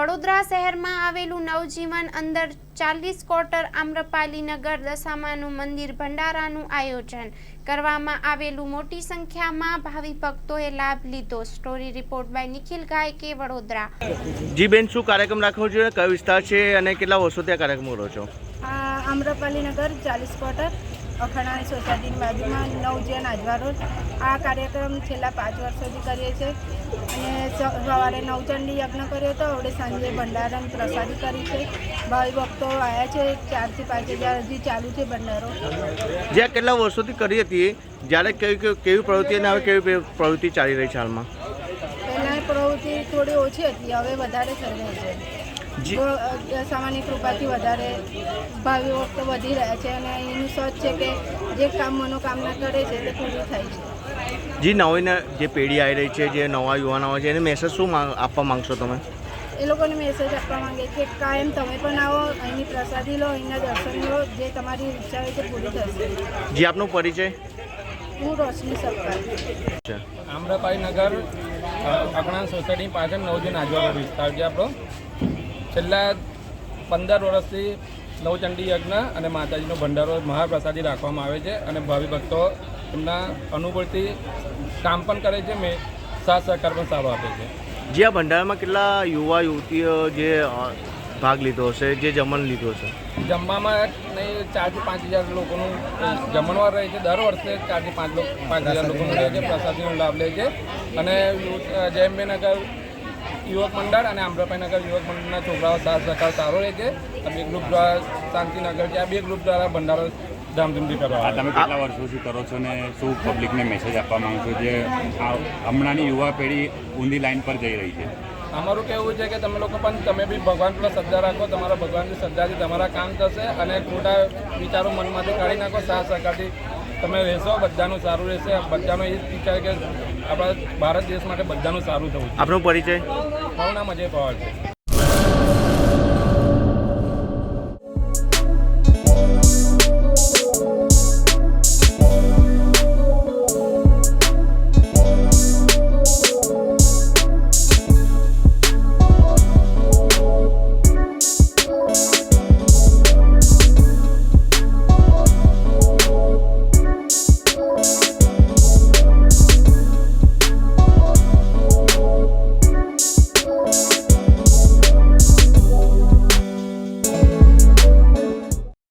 વડોદરા શહેરમાં આવેલું નવજીવન અંદર 40 ક્વાર્ટર આમ્રપાલી નગર દશામાનું મંદિર ભંડારાનું આયોજન કરવામાં આવેલું મોટી સંખ્યામાં ભાવિ ભક્તોએ લાભ લીધો। Story report by Nikhil ગાયકે, Vadodara. જી બેન, શું કાર્યક્રમ રાખવો જોઈએ, કયો વિસ્તાર છે અને કેટલા વર્ષોથી આ કાર્યક્રમ કરો છો? આમ્રપાલી નગર 40 ક્વાર્ટર અખાણાની સોસાયટીની બાજુમાં નવજીવન આજવા રોડ। આ કાર્યક્રમ છેલ્લા 5 વર્ષોથી કરીએ છીએ અને સવારે નવચંડી યજ્ઞ કર્યો હતો, હવે સાંજે ભંડારાની પ્રસાદી કરી છે। ભાવિ ભક્તો આવ્યા છે, 4 થી 5 હજાર હજી ચાલુ છે ભંડારો। જે કેટલા વર્ષોથી કરી હતી, જ્યારે કેવી પ્રવૃત્તિ અને હવે કેવી પ્રવૃત્તિ ચાલી રહી છે હાલમાં? પહેલાંની પ્રવૃત્તિ થોડી ઓછી હતી, હવે વધારે થઈ રહી છે। સામાન્ય કૃપાથી વધારે ભાવિ ભક્તો વધી રહ્યા છે અને એનું સચ છે કે જે કામ મનોકામના કરે છે તે પૂરી થાય છે। જી, નવી જે પેઢી આવી રહી છે, જે નવા યુવાનો આવે છે, એને મેસેજ શું આપવા માંગશો તમે? એ લોકોને મેસેજ આપવા માંગે કે કાયમ તમે પણ આવો, અહીંની પ્રસાદી લો, અહીંના દર્શન લો, જે તમારી ઈચ્છા હોય તે પૂરી થશે। જી, આપનો પરિચય? હું રોશની સરકાર, આમ્રપાલી નગર અખણા સોસાયટી પાછળ નવજીવન આજવા વિસ્તાર છે આપણો। છેલ્લા 15 વર્ષથી નવચંડી યજ્ઞ અને માતાજીનો ભંડારો મહાપ્રસાદી રાખવામાં આવે છે અને ભાવિ ભક્તો એમના અનુભવથી કામ પણ કરે છે, સાથ સહકાર પણ સારો આપે છે। જે આ ભંડારામાં કેટલા યુવા યુવતીઓ જે ભાગ લીધો હશે, જે જમણ લીધો હશે? જમવામાં નહીં 4 થી 5 હજાર લોકોનું જમણવાર રહે છે। દર વર્ષે 4 થી 5 હજાર લોકોનું રહે છે, પ્રસાદીનો લાભ લે છે અને જયંબેનગર યુવક મંડળ અને આમ્રપાલી નગર યુવક મંડળના છોકરાઓ સાથ સહકાર સારો રહે છે। બે ગ્રુપ દ્વારા શાંતિનગર છે, આ 2 ગ્રુપ દ્વારા ભંડારો ધામધૂમથી કરવા। તમે કેટલા વર્ષોથી કરો છો ને શું પબ્લિકને મેસેજ આપવા માંગો છો, જે હમણાંની યુવા પેઢી ઊંધી લાઈન પર જઈ રહી છે? અમારું કહેવું છે કે તમે લોકો પણ તમે બી ભગવાન પર શ્રદ્ધા રાખો, તમારા ભગવાનની શ્રદ્ધાથી તમારા કામ થશે અને ખોટા વિચારો મનમાંથી કાઢી નાખો, સાથ સહકારથી તમે રહેશો, બધાનું સારું રહેશે। બધાનો એ જ વિચાર કે આપણા ભારત દેશ માટે બધાનું સારું થવું છે। આપનો પરિચય? મારું નામ અજય પવાર છે।